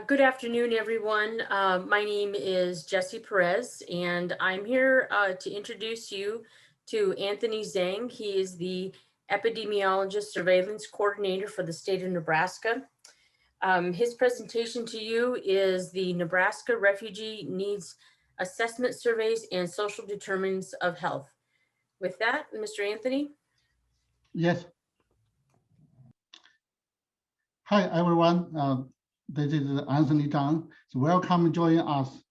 Good afternoon, everyone. My name is Jessie Perez, and I'm here to introduce you to Anthony Zhang. He is the Epidemiologist Surveillance Coordinator for the state of Nebraska. His presentation to you is the Nebraska Refugee Needs Assessment Surveys and Social Determinants of Health. With that, Mr. Anthony. Yes. Hi, everyone. This is Anthony Zhang. So welcome join us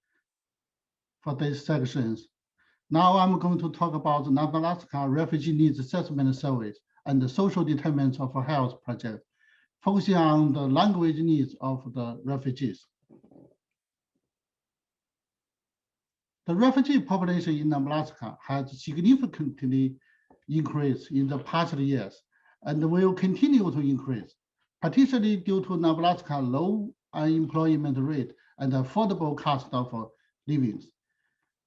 for these sections. Now I'm going to talk about the Nebraska Refugee Needs Assessment Service and the Social Determinants of Health project, focusing on the language needs of the refugees. The refugee population in Nebraska has significantly increased in the past years and will continue to increase, particularly due to Nebraska's low unemployment rate and affordable cost of living.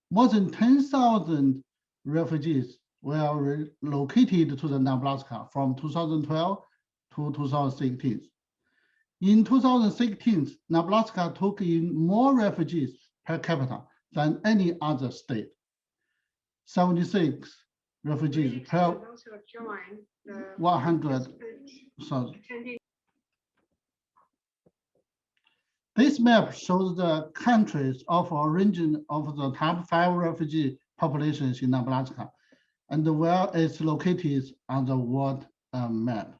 More than 10,000 refugees were relocated to the Nebraska from 2012 to 2016. In 2016, Nebraska took in more refugees per capita than any other state. 76 refugees per 100,000. This map shows the countries of origin of the top 5 refugee populations in Nebraska and where it's located on the world map.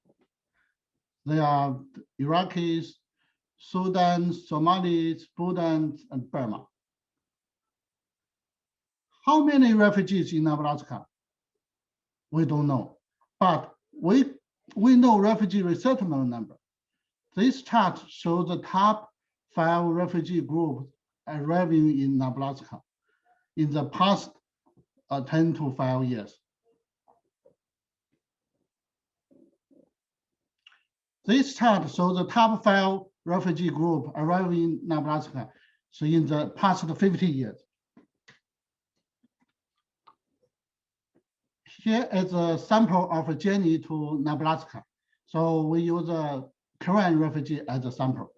They are Iraqis, Sudan, Somalis, Sudan, and Burma. How many refugees in Nebraska? We don't know, but we know refugee resettlement number. This chart shows the top 5 refugee groups arriving in Nebraska in the past 10 to 5 years. This chart shows the top 5 refugee group arriving in Nebraska, so in the past 50 years. Here is a sample of a journey to Nebraska. So we use a current refugee as a sample.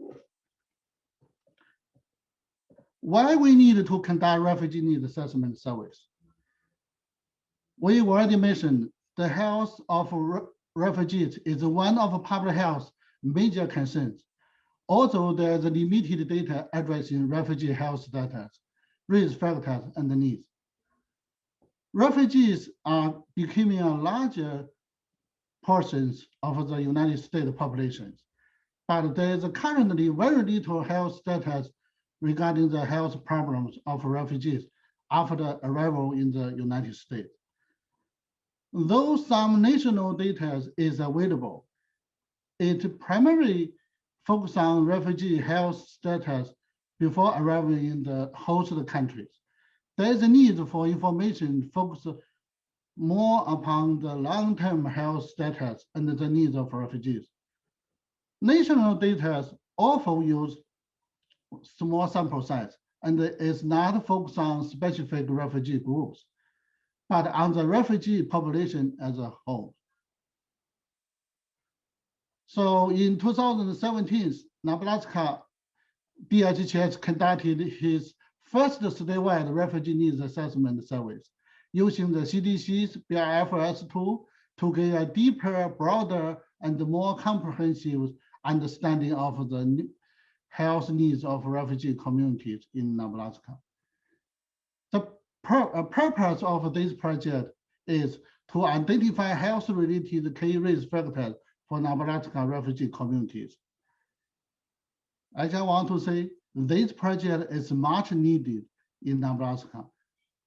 Why we need to conduct refugee needs assessment service? We already mentioned the health of refugees is one of public health major concerns. Although there is limited data addressing refugee health status, risk factors, and needs. Refugees are becoming a larger portions of the United States populations, but there is currently very little health status regarding the health problems of refugees after arrival in the United States. Though some national data is available, it primarily focuses on refugee health status before arriving in the host countries. There is a need for information focused more upon the long-term health status and the needs of refugees. National data often use small sample size and is not focused on specific refugee groups, but on the refugee population as a whole. So in 2017, Nebraska DHHS conducted his first statewide refugee needs assessment service using the CDC's BRFS tool to get a deeper, broader, and more comprehensive understanding of the health needs of refugee communities in Nebraska. The purpose of this project is to identify health-related key risk factors for Nebraska refugee communities. I just want to say this project is much needed in Nebraska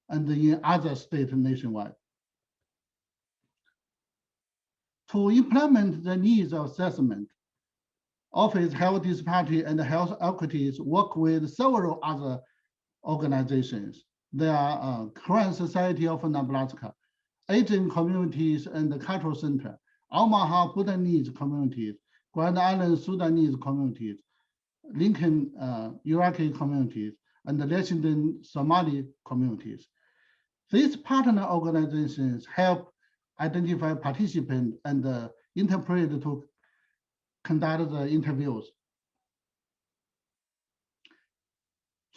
and in other states nationwide. To implement the needs assessment, Office Health Disparity and Health Equities work with several other organizations. There are Korean Society of Nebraska, Asian Communities and Cultural Center, Omaha Bhutanese Communities, Grand Island Sudanese Communities, Lincoln Iraqi communities, and the Lexington Somali communities. These partner organizations help identify participants and interpret to conduct the interviews.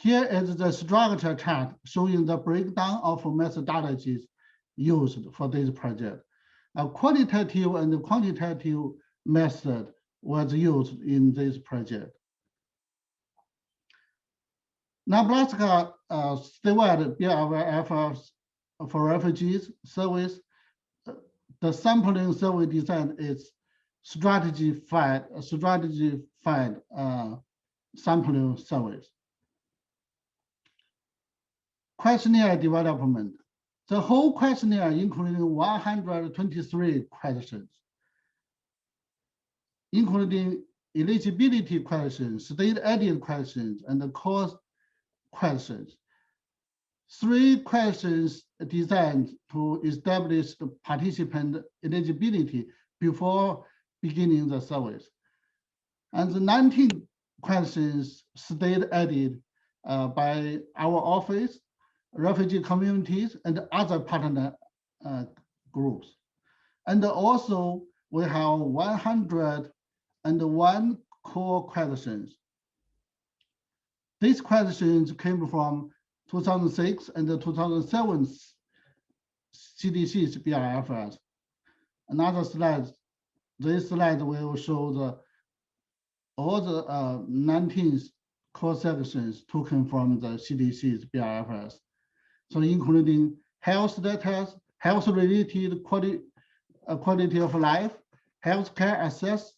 Here is the structure chart showing the breakdown of methodologies used for this project. A qualitative and quantitative method was used in this project. Nebraska statewide BRF for refugees service. The sampling survey design is strategy-fied sampling surveys. Questionnaire development. The whole questionnaire including 123 questions, including eligibility questions, state aid questions, and the course questions. 3 questions designed to establish the participant eligibility before beginning the service. And the 19 questions state added by our office, refugee communities, and other partner groups. And also we have 101 core questions. These questions came from 2006 and 2007 CDC's BRFS. Another slide, this slide will show all the 19 core sections taken from the CDC's BRFS. So including health status, health-related quality of life, healthcare access,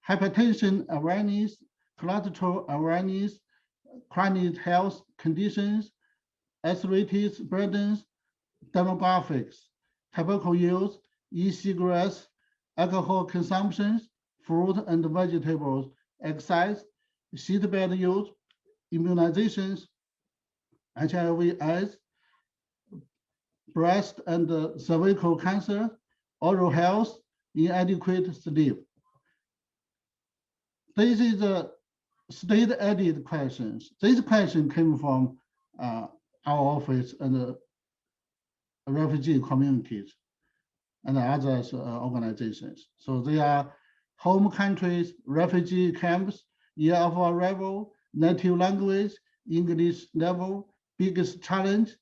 hypertension awareness, cholesterol awareness, chronic health conditions, arthritis burdens, demographics, tobacco use, e-cigarettes, alcohol consumption, fruit and vegetables, exercise, seatbelt use, immunizations, HIV/AIDS, breast and cervical cancer, oral health, inadequate sleep. This is the state-aided questions. These questions came from our office and the refugee communities and other organizations. So they are home countries, refugee camps, year of arrival, native language, English level, biggest challenge,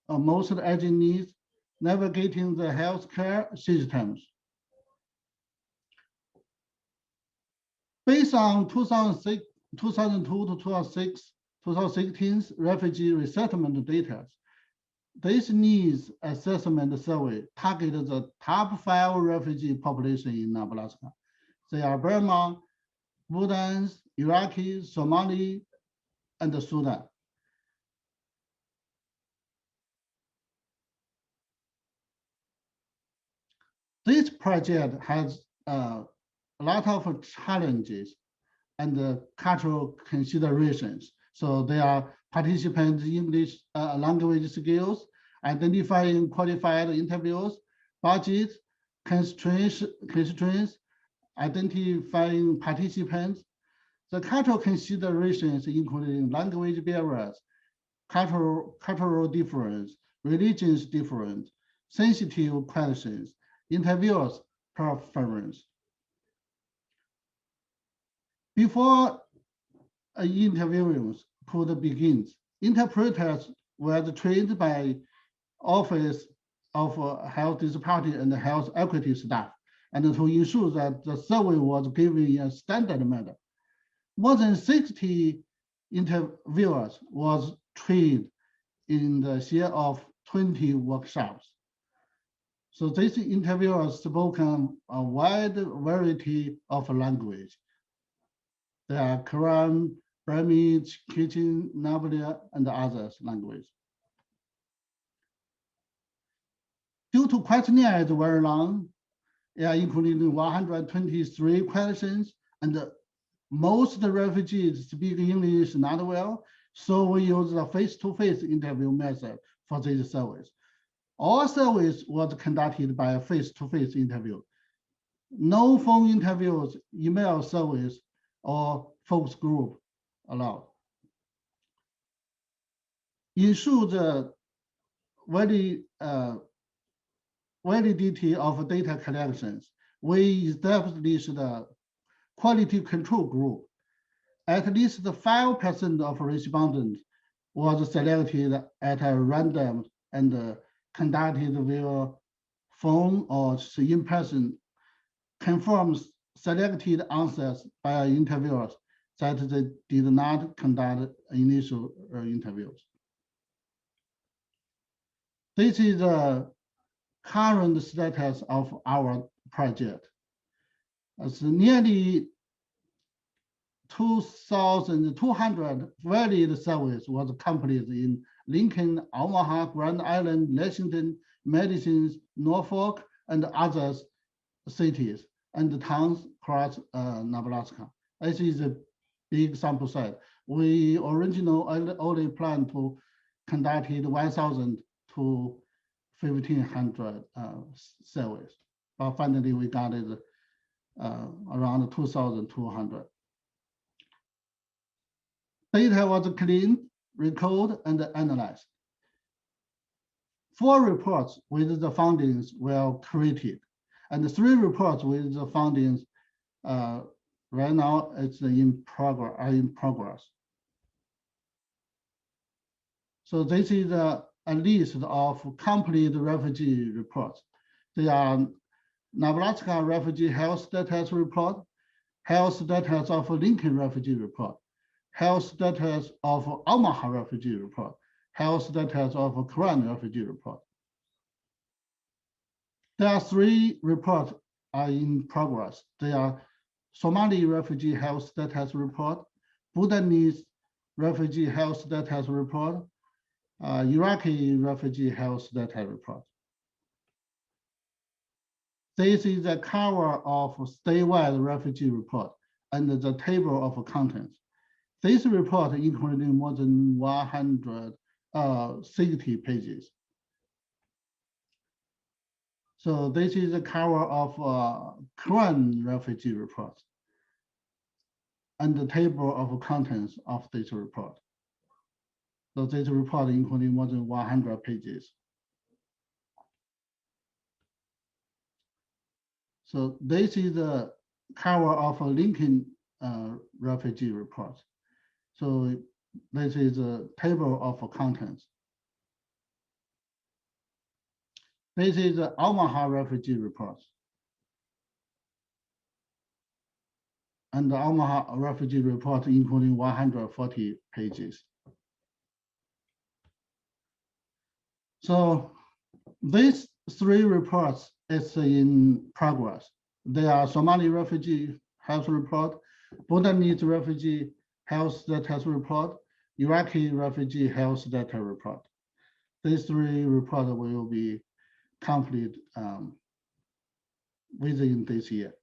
most urgent needs, navigating the healthcare systems. Based on 2002 to 2016 refugee resettlement data, this needs assessment survey targeted the top 5 refugee population in Nebraska. They are Burma, Bhutan, Iraqi, Somali, and Sudan. This project has a lot of challenges and cultural considerations. So they are participants' English language skills, identifying qualified interviews, budget, constraints, identifying participants. The cultural considerations including language barriers, cultural difference, religious difference, sensitive questions, interviewers' preference. Before interviews could begin, interpreters were trained by Office of Health Disparity and Health Equity staff, and to ensure that the survey was given in a standard manner. More than 60 interviewers was trained in the share of 20 workshops. So these interviewers spoke a wide variety of language. There are Korean, Burmese, Kachin, Navajo, and others languages. Due to questionnaire is very long, including 123 questions, and most refugees speak English not well, so we use the face-to-face interview method for these surveys. All surveys was conducted by a face-to-face interview. No phone interviews, email surveys, or focus group allowed. Ensure the validity of data collections. We established the quality control group. at least 5% of respondents was selected at a random and conducted via phone or in-person, confirms selected answers by interviewers that they did not conduct initial interviews. This is the current status of our project. As nearly 2,200 valid surveys was completed in Lincoln, Omaha, Grand Island, Lexington, Madison, Norfolk, and other cities and towns across Nebraska. This is a big sample size. We originally only planned to conduct 1,000 to 1,500 surveys, but finally we got it around 2,200. Data was cleaned, recorded, and analyzed. 4 reports with the findings were created, and 3 reports with the findings right now it's in progress. So this is a list of complete refugee reports. They are Nebraska Refugee Health Status Report, Health Status of Lincoln Refugee Report, Health Status of Omaha Refugee Report, Health Status of Grand Refugee Report. There are 3 reports are in progress. They are Somali Refugee Health Status Report, Bhutanese Refugee Health Status Report, Iraqi Refugee Health Status Report. This is a cover of statewide refugee report and the table of contents. This report including more than 160 pages. So this is a cover of current refugee report and the table of contents of this report. So this report including more than 100 pages. So this is the cover of a Lincoln refugee report. So this is a table of contents. This is the Omaha refugee report. And the Omaha refugee report including 140 pages. So these 3 reports is in progress. They are Somali refugee health report, Bhutanese refugee health status report, Iraqi refugee health status report. These 3 reports will be complete within this year.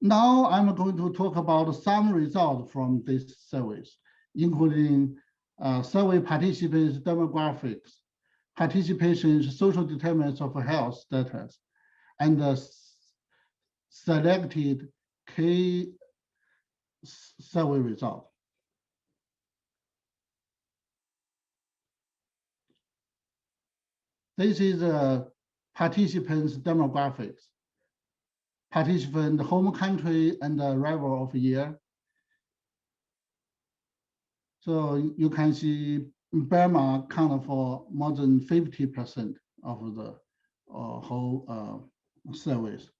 Now I'm going to talk about some results from these surveys, including survey participants' demographics, participation social determinants of health status, and selected key survey results. This is participants' demographics, participant home country and arrival of year. So you can see Burma account for more than 50% of the whole surveys.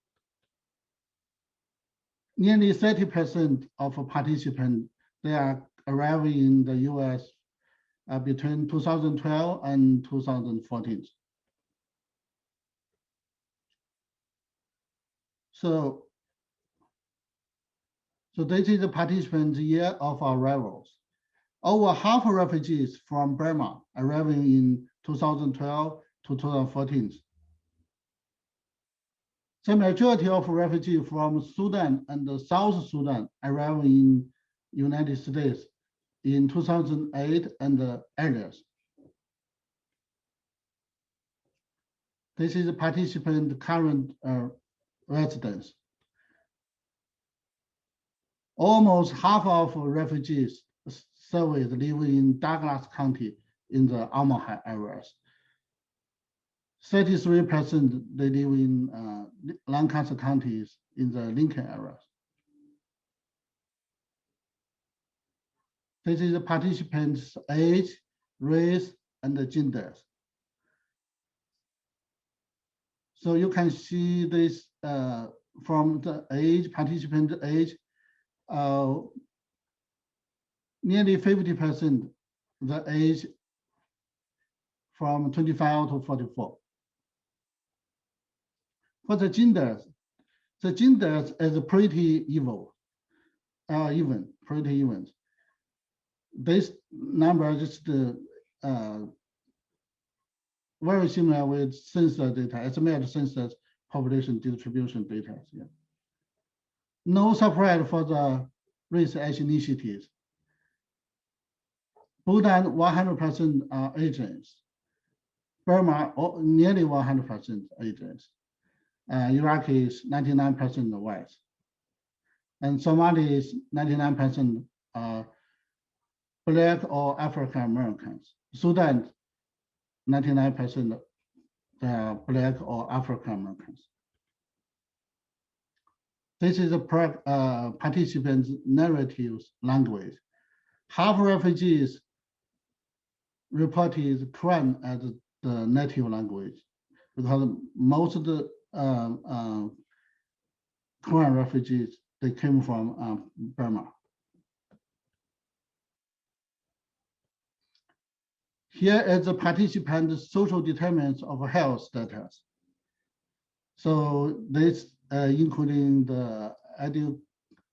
Nearly 30% of participants, they are arriving in the US between 2012 and 2014. So this is the participants' year of arrivals. Over half of refugees from Burma arriving in 2012 to 2014. The majority of refugees from Sudan and South Sudan arriving in United States in 2008 and earlier. This is the participant current residence. Almost half of refugees surveyed live in Douglas County in the Omaha areas. 33% they live in Lancaster counties in the Lincoln area. This is the participants' age, race, and the genders. So you can see this from the age, participant age, nearly 50% the age from 25 to 44. For the genders is pretty even, pretty even. This number is very similar with census data, estimated census population distribution data. Yeah. No surprise for the race ethnicities. Bhutan 100% are Asians. Burma nearly 100% Asians. Iraqi is 99% white. And Somali is 99% Black or African Americans. Sudan, 99% Black or African Americans. This is a participants' narratives language. Half refugees reported Quran as the native language because most of the Quran refugees, they came from Burma. Here is the participants' social determinants of health status. So this including the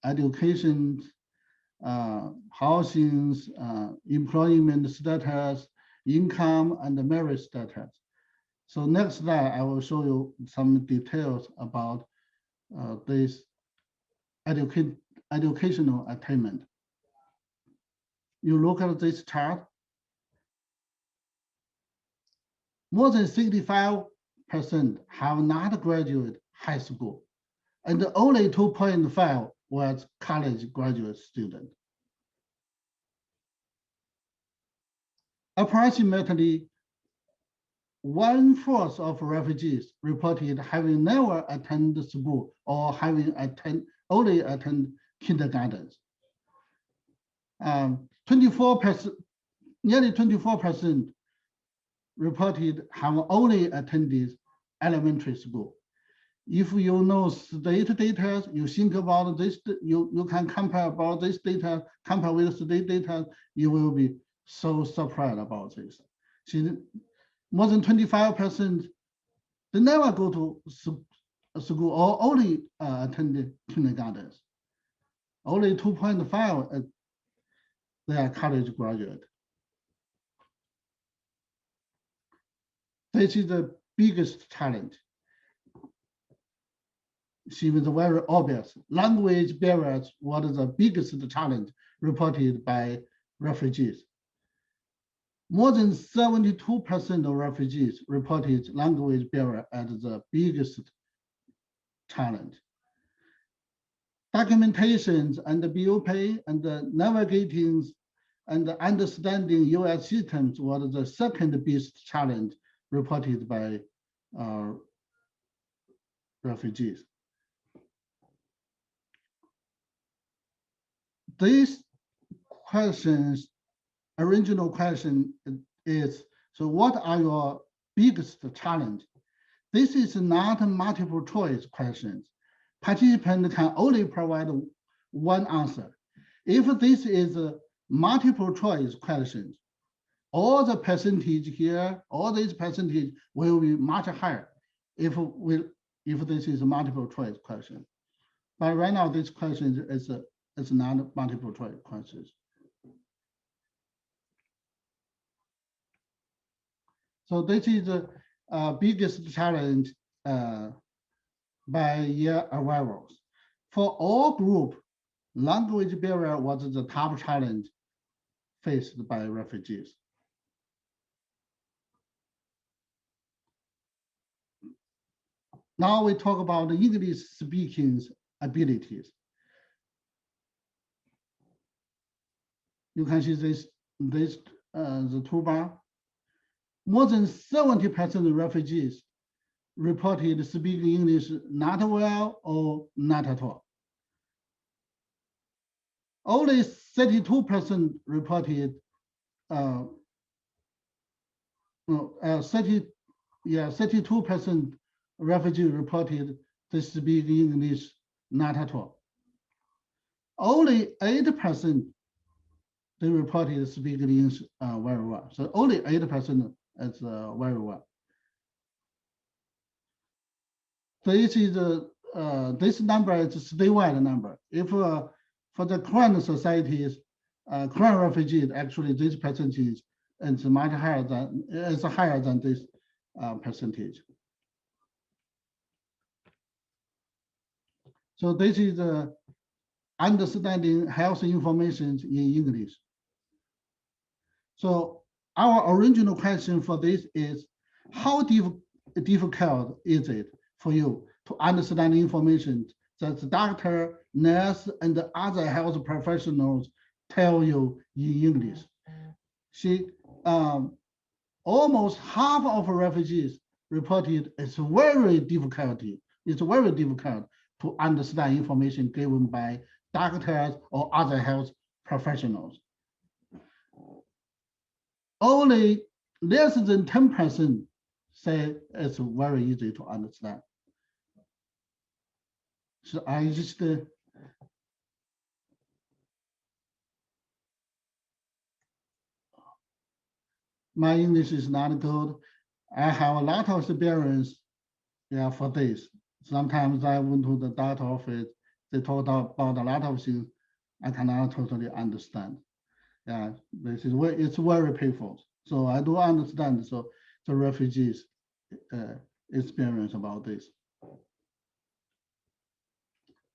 education, housing, employment status, income, and the marriage status. So next slide, I will show you some details about this educational attainment. You look at this chart. More than 65% have not graduated high school, and only 2.5 was college graduate student. Approximately 1/4 of refugees reported having never attended school or having only attended kindergarten. 24%, nearly 24% reported have only attended elementary school. If you know state data, you think about this, you can compare about this data, compare with state data, you will be so surprised about this. See, more than 25%, they never go to school or only attend kindergartens. Only 2.5, they are college graduate. This is the biggest challenge. Seems very obvious. Language barriers was the biggest challenge reported by refugees. More than 72% of refugees reported language barrier as the biggest challenge. Documentations and the BOP and the navigating and understanding US systems was the second biggest challenge reported by refugees. These questions, original question is, so what are your biggest challenge? This is not a multiple choice questions. Participant can only provide one answer. If this is a multiple choice questions, all the percentage here, all this percentage will be much higher if this is a multiple choice question. But right now, this question is not multiple choice questions. So this is the biggest challenge by year arrivals. For all group, language barrier was the top challenge faced by refugees. Now we talk about the English speaking abilities. You can see this the toolbar. more than 70% of refugees reported speaking English not well or not at all. Only 32% reported, 32% refugees reported they speak English not at all. Only 8% they reported speaking English very well. So only 8% is very well. This is this number is a statewide number. If for the current societies, current refugees, actually this percentage is much higher than this percentage. So this is understanding health information in English. So our original question for this is, how difficult is it for you to understand information that the doctor, nurse, and the other health professionals tell you in English? See, almost half of refugees reported it's very difficult to understand information given by doctors or other health professionals. Only less than 10% say it's very easy to understand. So I just my English is not good. I have a lot of experience, for this. Sometimes I went to the doctor office, they talk about a lot of things I cannot totally understand. Yeah, this is it's very painful. So I do understand so the refugees experience about this.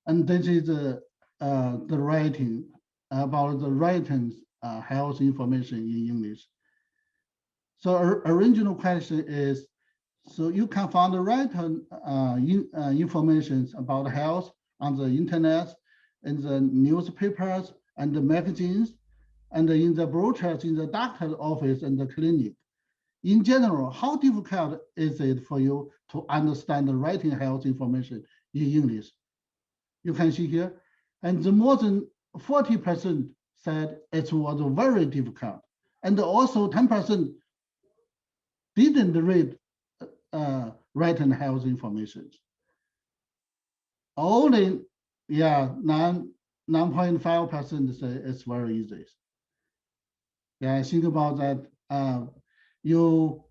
And this is the writing about the writing health information in English. So original question is, so you can find the written information about health on the internet, in the newspapers and the magazines, and in the brochures in the doctor's office and the clinic. In general, how difficult is it for you to understand the writing health information in English? You can see here, and the more than 40% said it was very difficult, and also 10% didn't read written health information. Only 9.5% say it's very easy. Yeah, think about that. When you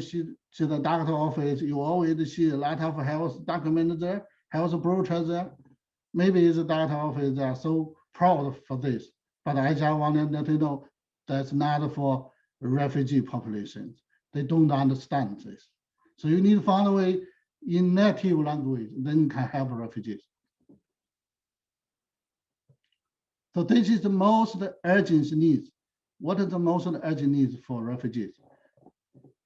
see the doctor office, you always see a lot of health documents there, health brochures there. Maybe the doctor office they are so proud for this, but I just want them to know that's not for refugee populations. They don't understand this. So you need to find a way in native language, then you can help refugees. So this is the most urgent needs. What are the most urgent needs for refugees?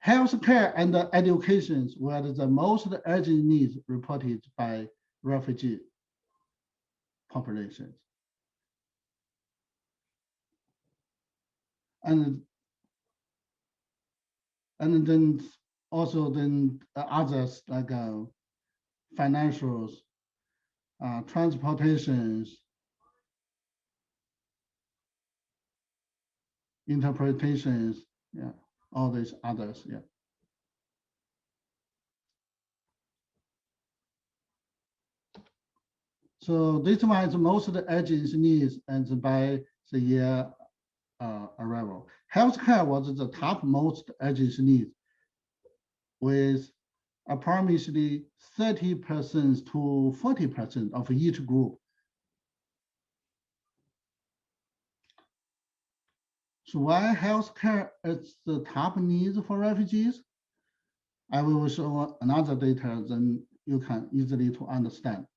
Healthcare and education were the most urgent needs reported by refugee populations. And then also others like financials, transportations, interpretations, all these others, So this one is most of the urgent needs and by the year arrival. Healthcare was the top most urgent need with approximately 30% to 40% of each group. So why healthcare is the top needs for refugees? I will show another data, then you can easily to understand.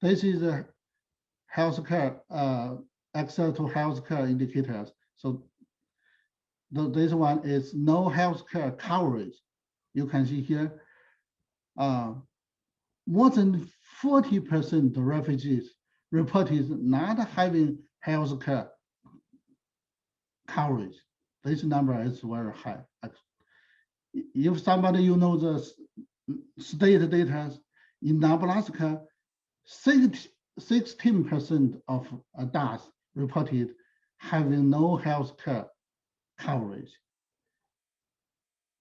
This is a healthcare, access to healthcare indicators. So this one is no healthcare coverage. You can see here, more than 40% of refugees reported not having healthcare coverage. This number is very high. If somebody you know the state data in Nebraska, 16% of adults reported having no health care coverage.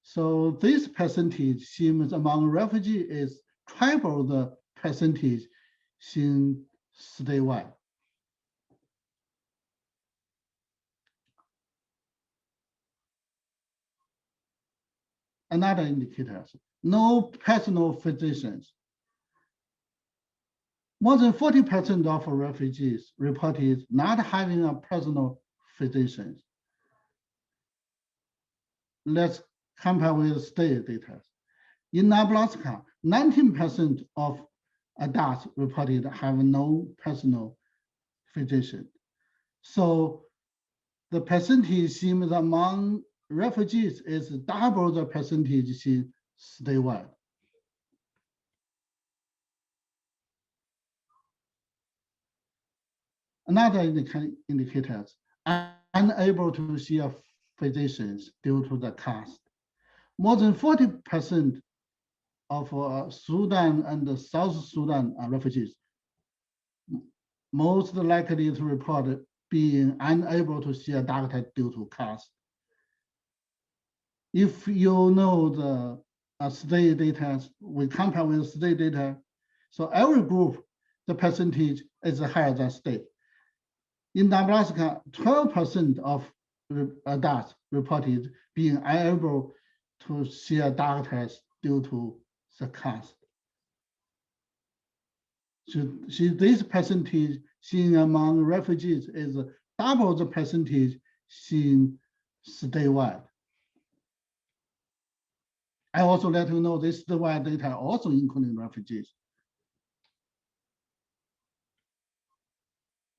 So this percentage seems among refugees is triple the percentage seen statewide. Another indicator, no personal physicians. More than 40% of refugees reported not having a personal physician. Let's compare with state data. In Nebraska, 19% of adults reported having no personal physician. So the percentage seems among refugees is double the percentage seen statewide. Another indicators, unable to see a physicians due to the cost. More than 40% of Sudan and South Sudan refugees most likely to report being unable to see a doctor due to cost. If you know the state data, we compare with state data. So every group, the percentage is higher than state. In Nebraska, 12% of adults reported being unable to see a doctor due to the cost. So this percentage seen among refugees is double the percentage seen statewide. I also let you know this statewide data also including refugees.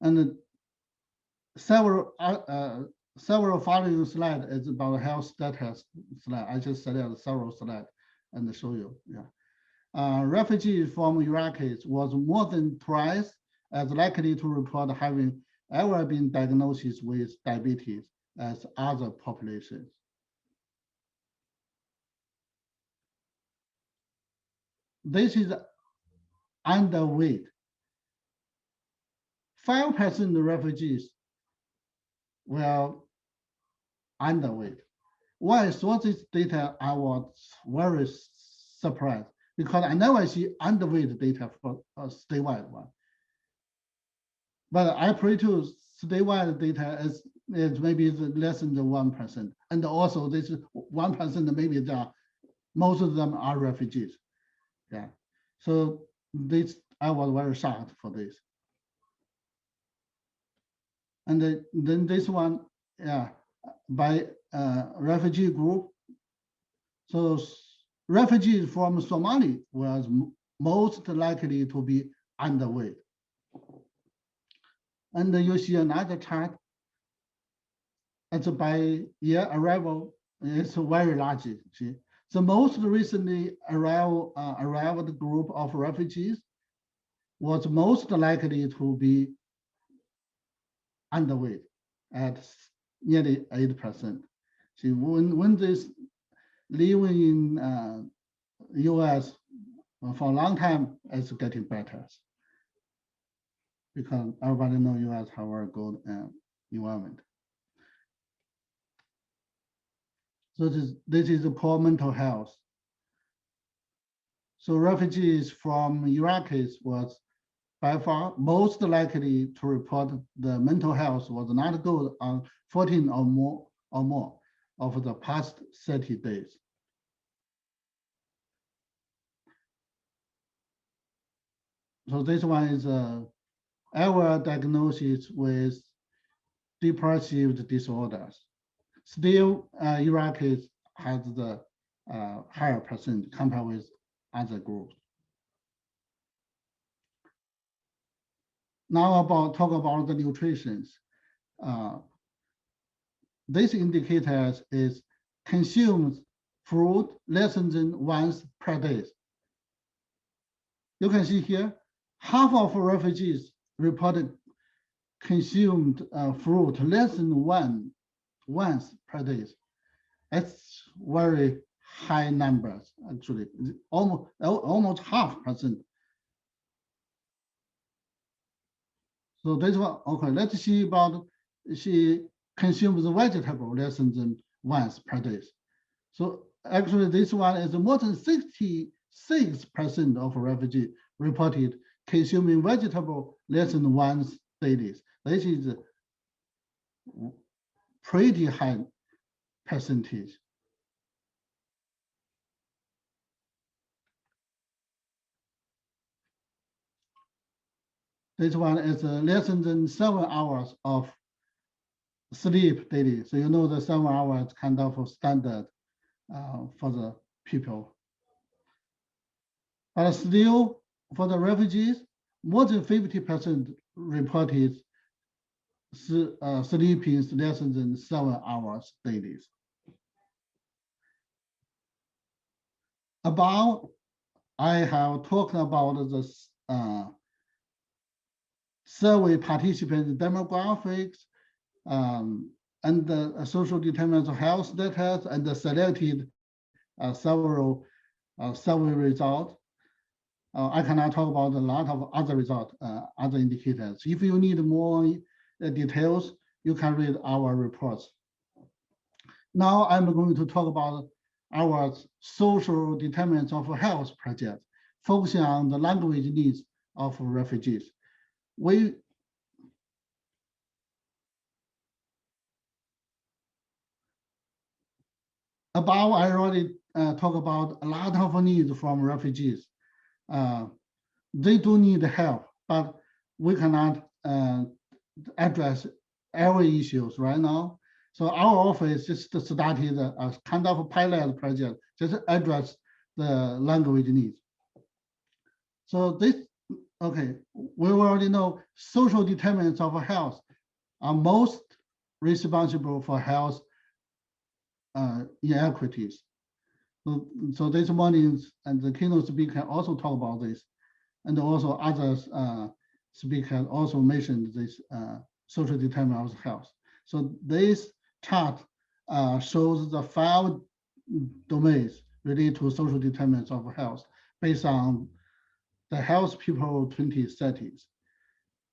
And several following slide is about health status slide. I just selected several slides and show you. Yeah, refugees from Iraqis was more than twice as likely to report having ever been diagnosed with diabetes as other populations. This is underweight. 5% refugees were underweight. When I saw this data, I was very surprised because I never see underweight data for a statewide one. But I presume statewide data is maybe less than the 1%. And also this 1%, maybe most of them are refugees. Yeah, so this, I was very shocked for this. And then this one, yeah, by refugee group. So refugees from Somalia was most likely to be underweight. And you see another chart. It's by year arrival. It's very large. See, the most recently arrived group of refugees was most likely to be underweight at nearly 8%. See, when this living in US for a long time, it's getting better because everybody knows US have a very good environment. So this is poor mental health. So refugees from Iraqis was by far most likely to report the mental health was not good on 14 or more of the past 30 days. So this one is our diagnosis with depressive disorders. Still, Iraqis has the higher percent compared with other groups. Now talk about the nutrition. This indicator is consumes fruit less than once per day. You can see here, half of refugees reported consumed fruit less than one once per day. It's very high numbers, actually, almost half percent. So that's what, okay, let's see about, she consumes vegetable less than once per day. So actually this one is more than 66% of refugees reported consuming vegetable less than once daily. This is pretty high percentage. This one is less than 7 hours of sleep daily. So you know the 7 hours kind of standard for the people. But still, for the refugees, more than 50% reported sleeping less than 7 hours daily. About, I have talked about the survey participants' demographics and the social determinants of health data, and the selected several survey results. I cannot talk about a lot of other results, other indicators. If you need more details, you can read our reports. Now I'm going to talk about our social determinants of health project, focusing on the language needs of refugees. Above, I already talked about a lot of needs from refugees. They do need help, but we cannot address every issues right now. So our office just started a kind of a pilot project, just address the language needs. So this, okay, we already know social determinants of health are most responsible for health inequities. So this morning, and the keynote speaker also talk about this, and also others speakers also mentioned this social determinants of health. So this chart shows the 5 domains related to social determinants of health based on the Health People 2030.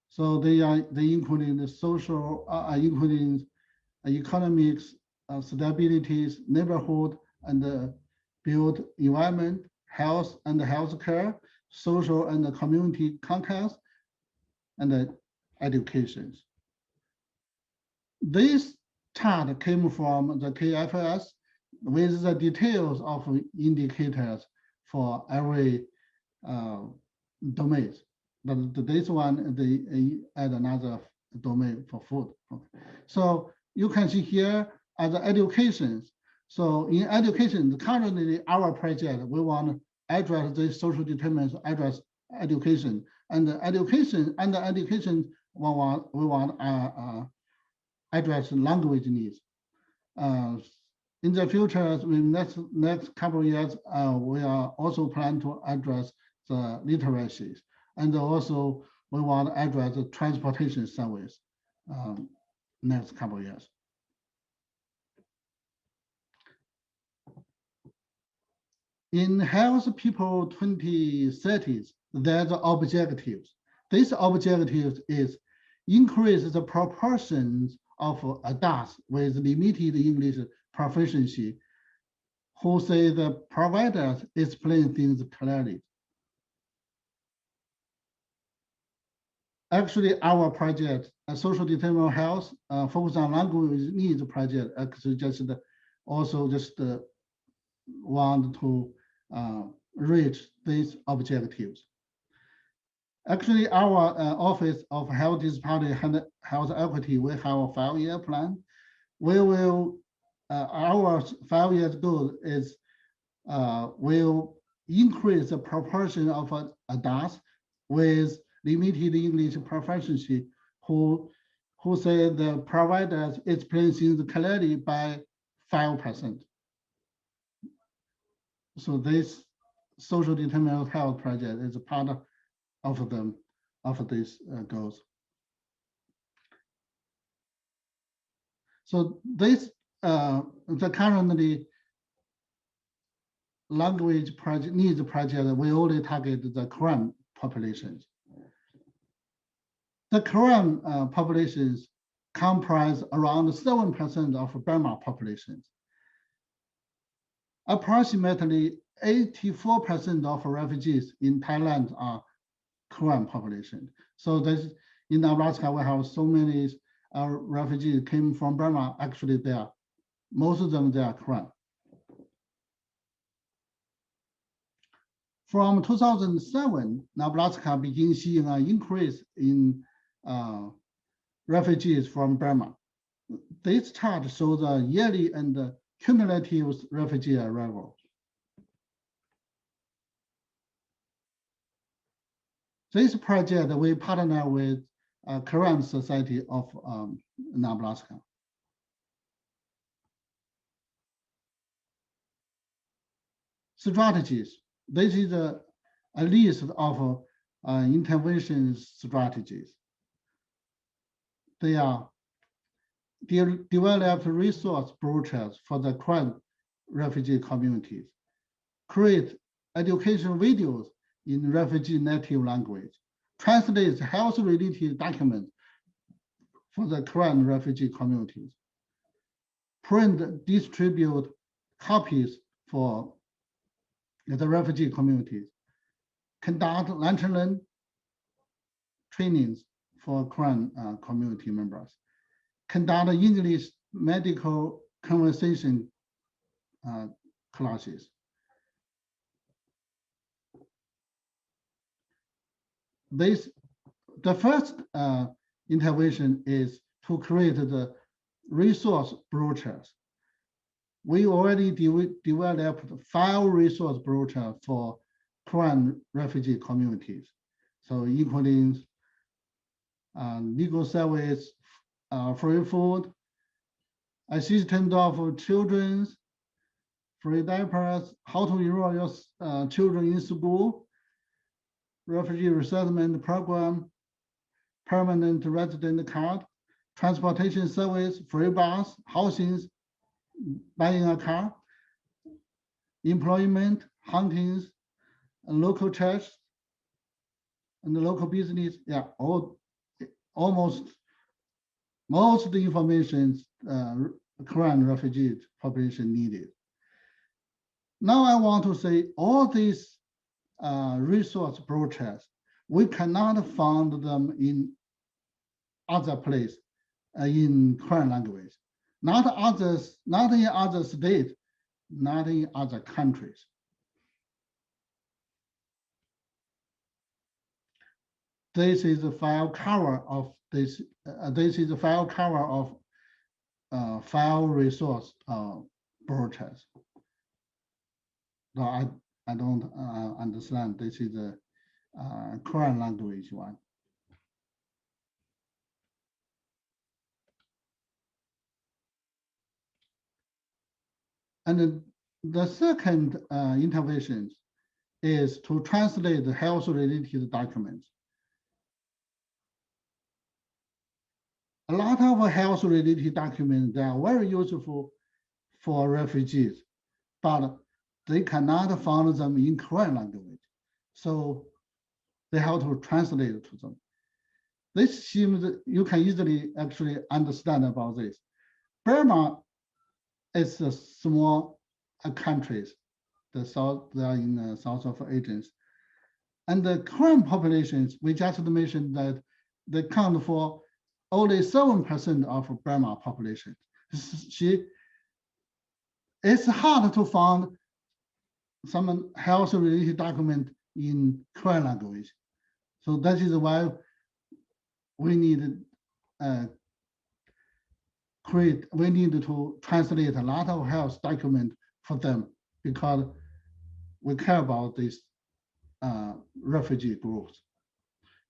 So they including the social, including economics, stabilities, neighborhood, and built environment, health and healthcare, social and community context, and education. This chart came from the KFS with the details of indicators for every domain. But this one, they add another domain for food. Okay. So you can see here are the educations. So in education, currently our project, we want to address the social determinants, address education, and the education, we want address language needs. In the future, in next couple of years, we are also plan to address the literacies, and also we want to address the transportation service next couple of years. In Health People 2030, there's objectives. This objective is increase the proportions of adults with limited English proficiency who say the providers explain things clearly. Actually, our project, a social determinant of health, focus on language needs project, actually just want to reach these objectives. Actually, our Office of Health Disparity and Health Equity, we have a 5-year plan. We will, our 5-year goal is will increase the proportion of adults with limited English proficiency who say the providers explain things clearly by 5%. So this social determinant of health project is a part of them, of these goals. So this, the currently language project needs project, we only target the Korean populations. The Korean populations comprise around 7% of Burma populations. Approximately 84% of refugees in Thailand are Korean population. So this, in Nebraska, we have so many refugees came from Burma. Actually, they are, most of them, they are Korean. From 2007, Nebraska began seeing an increase in refugees from Burma. This chart shows the yearly and cumulative refugee arrival. This project, we partner with Korean Society of Nebraska. Strategies. This is a list of intervention strategies. They are develop resource brochures for the Korean refugee communities, create education videos in refugee native language, translate health-related documents for the Korean refugee communities, print, distribute copies for the refugee communities, conduct lunch and learn trainings for Korean community members, conduct English medical conversation classes. The first intervention is to create the resource brochures. We already developed 5 resource brochures for Korean refugee communities. So including legal service, free food, assistance of children, free diapers, how to enroll your children in school, refugee resettlement program, permanent resident card, transportation service, free bus, housing, buying a car, employment, hunting, local church, and the local business. Yeah, almost most of the information Korean refugee population needed. Now I want to say all these resource brochures, we cannot find them in other place in Korean language, not in other states, not in other countries. This is the file cover of this. This is the file cover of file resource brochures. No, I don't understand. This is the Korean language one. And the second intervention is to translate the health-related documents. A lot of health-related documents, they are very useful for refugees, but they cannot find them in Korean language. So they have to translate to them. This seems you can easily actually understand about this. Burma is a small countries, they are in the south of Asia. And the Korean populations, we just mentioned that they count for only 7% of Burma population. It's hard to find some health-related document in Korean language. So that is why we need to translate a lot of health document for them because we care about these refugee groups.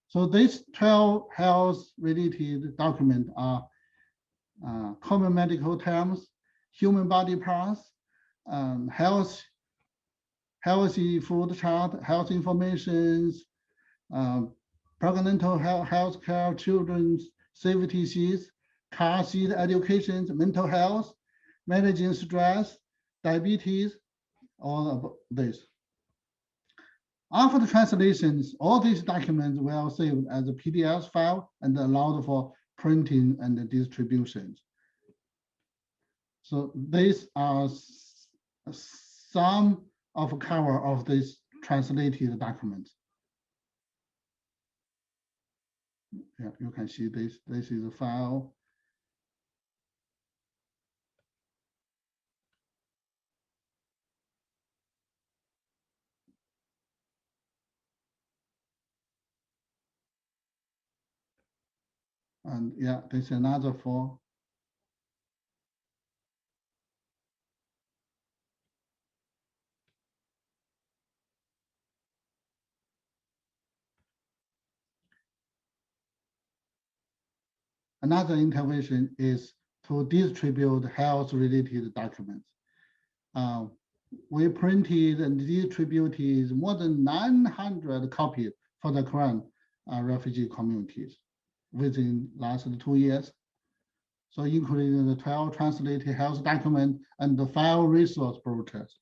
So these 12 health-related documents are common medical terms, human body parts, healthy food chart, health information, prenatal health care, children's safety sheets, car seat education, mental health, managing stress, diabetes, all of this. After the translations, all these documents were saved as a PDF file and allowed for printing and distribution. So these are some of cover of this translated documents. Yeah, you can see this. This is a file. And yeah, this is another for. Another intervention is to distribute health-related documents. We printed and distributed more than 900 copies for the current refugee communities within last 2 years. So including the 12 translated health documents and the 5 resource brochures.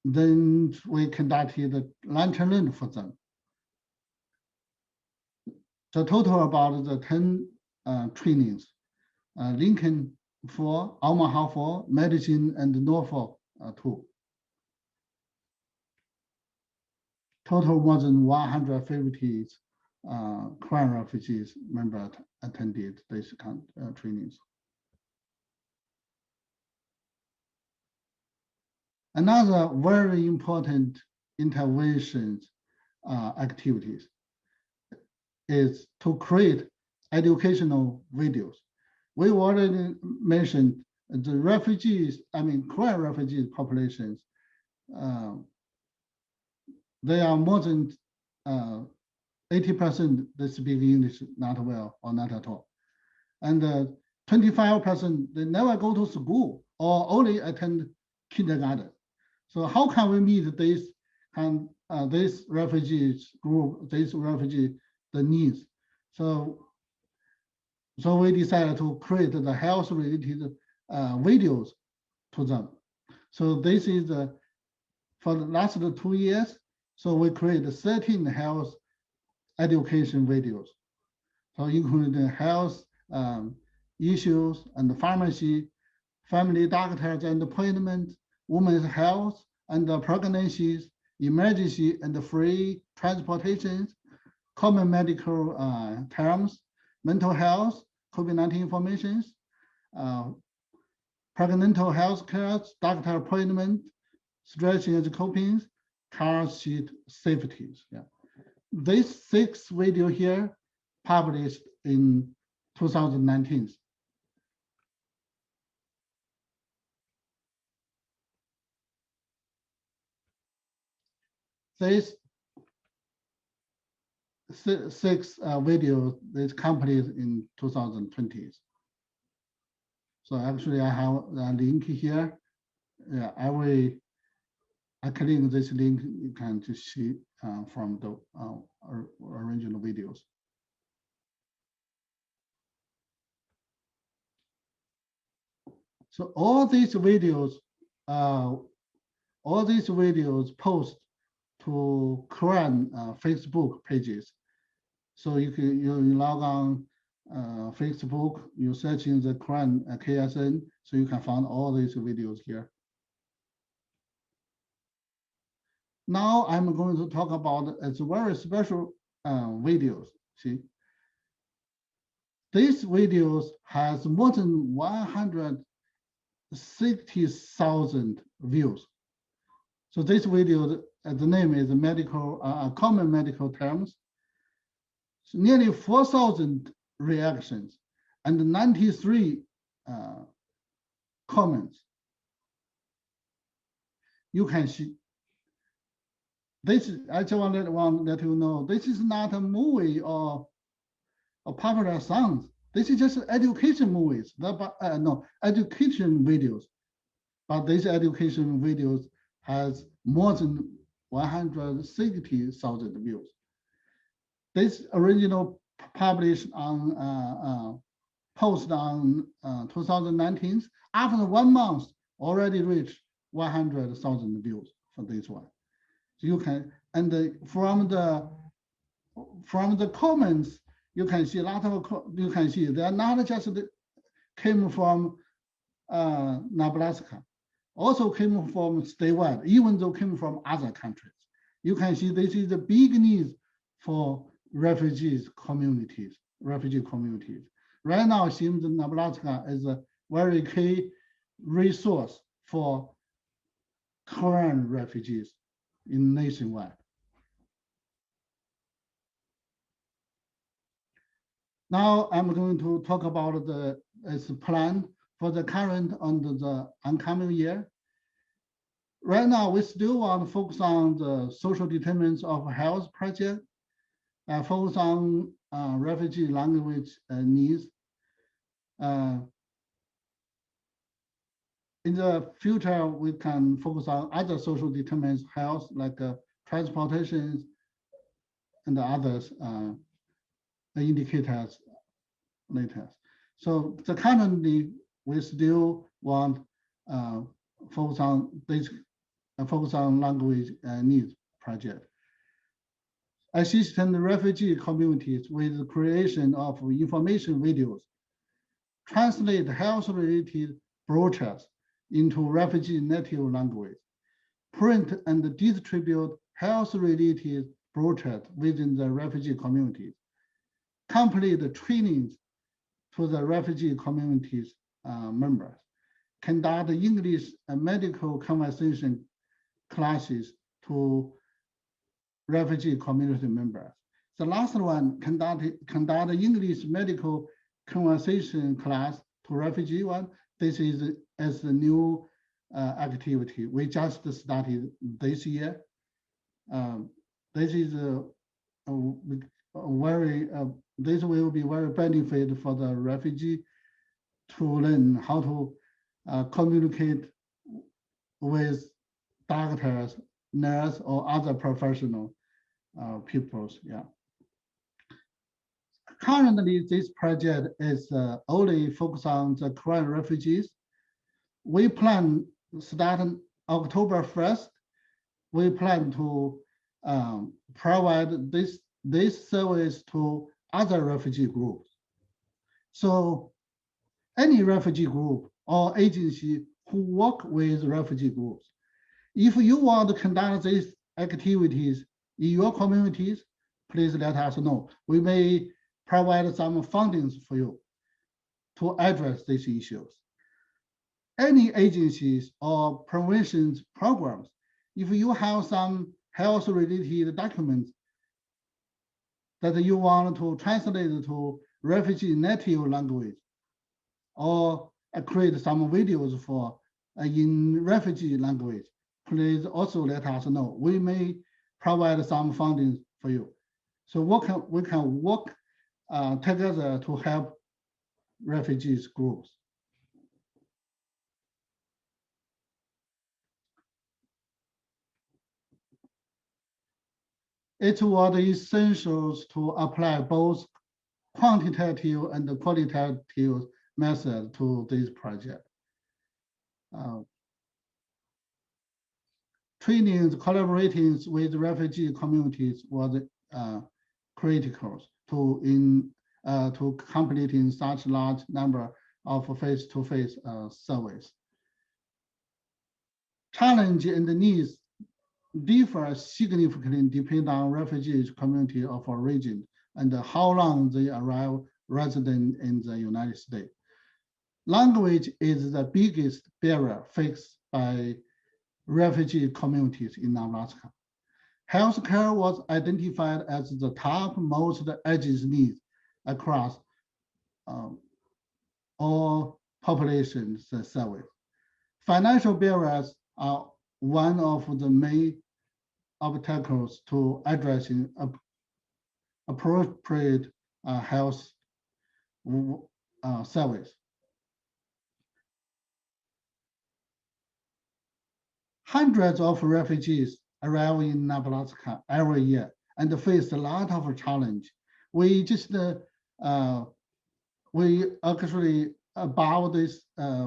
Then we conducted the lunch and learn for them. The total about the 10 trainings, Lincoln 4, Omaha 4, medicine and Norfolk 2. Total more than 150 current refugees members attended these trainings. Another very important intervention activities is to create educational videos. We already mentioned the refugees, current refugee populations. They are more than 80% they speak English not well or not at all. And 25% they never go to school or only attend kindergarten. So how can we meet this refugees group, this refugee, the needs? So we decided to create the health related videos to them. So this is for the last 2 years. So we created 13 health education videos. So including health issues and pharmacy, family doctors and appointment, women's health and pregnancies, emergency and free transportation, common medical terms, mental health, COVID-19 information, prenatal health care, doctor appointment, stretching and coping, car seat safeties. Yeah. This 6 video here published in 2019. This 6 videos is completed in 2020. So actually I have a link here. Yeah, I click this link, you can just see from the original videos. So all these videos post to current Facebook pages. So you log on Facebook, you search in the current KSN, so you can find all these videos here. Now I'm going to talk about it's very special videos. See, these videos has more than 160,000 views. So this video, the name is medical common medical terms. So nearly 4,000 reactions and 93 comments. You can see. This I just want to let you know, this is not a movie or a popular songs. This is just education movies, education videos. But these education videos has more than 160,000 views. This original published on post on 2019. After 1 month, already reached 100,000 views for this one. So you can, and from the comments, you can see a lot of, you can see they're not just came from Nebraska, also came from statewide, even though came from other countries. You can see this is a big need for refugee communities. Right now, it seems Nebraska is a very key resource for current refugees in nationwide. Now I'm going to talk about its plan for the current and the oncoming year. Right now, we still want to focus on the social determinants of health project, focus on refugee language needs. In the future, we can focus on other social determinants of health, like transportation and others indicators later. So currently, we still want focus on this, focus on language needs project. Assisting the refugee communities with the creation of information videos, translate health-related brochures into refugee native language, print and distribute health-related brochures within the refugee communities, complete the trainings to the refugee communities members, conduct English and medical conversation classes to refugee community members. The last one, conduct English medical conversation class to refugee one. This is as a new activity. We just started this year. This is a very, this will be very benefit for the refugee to learn how to communicate with doctors, nurse, or other professional peoples. Yeah. Currently, this project is only focused on the current refugees. We plan starting October 1st. We plan to provide this service to other refugee groups. So any refugee group or agency who work with refugee groups, if you want to conduct these activities in your communities, please let us know. We may provide some fundings for you to address these issues. Any agencies or prevention programs, if you have some health-related documents that you want to translate to refugee native language, or create some videos for in refugee language, please also let us know. We may provide some funding for you. So we can work together to help refugees groups. It was essential to apply both quantitative and qualitative methods to this project. Trainings, collaborating with refugee communities was critical to completing such large number of face-to-face surveys. Challenge and the needs differ significantly depending on refugees community of origin and how long they arrive resident in the United States. Language is the biggest barrier faced by refugee communities in Nebraska. Healthcare was identified as the top most urgent needs across all populations surveyed. Financial barriers are one of the main obstacles to addressing appropriate health service. Hundreds of refugees arrive in Nebraska every year and face a lot of challenge. We just we actually about this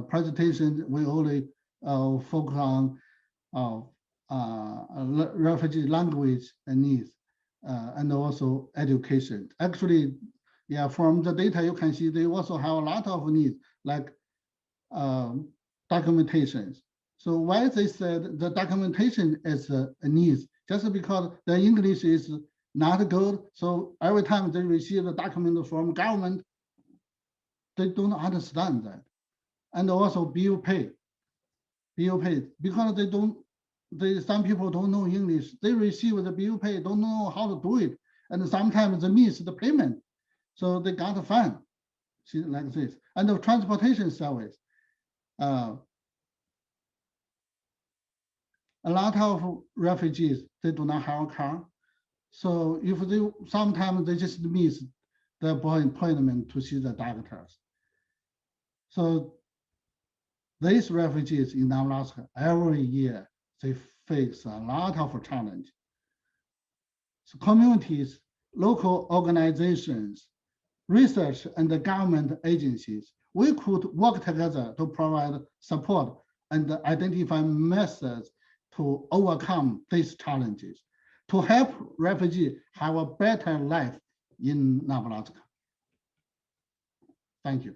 presentation, we only focus on refugee language needs and also education. Actually, yeah, from the data you can see they also have a lot of needs like documentations. So why they said the documentation is a need? Just because the English is not good, so every time they receive the document from government, they don't understand that. And also bill pay, because they don't, some people don't know English. They receive the bill pay, don't know how to do it, and sometimes they miss the payment, so they got fined, like this. And the transportation service, a lot of refugees, they do not have a car. So if they, sometimes they just miss the appointment to see the doctors. So these refugees in Alaska, every year, they face a lot of challenge. So communities, local organizations, research and the government agencies, we could work together to provide support and identify methods to overcome these challenges, to help refugees have a better life in Nebraska. Thank you.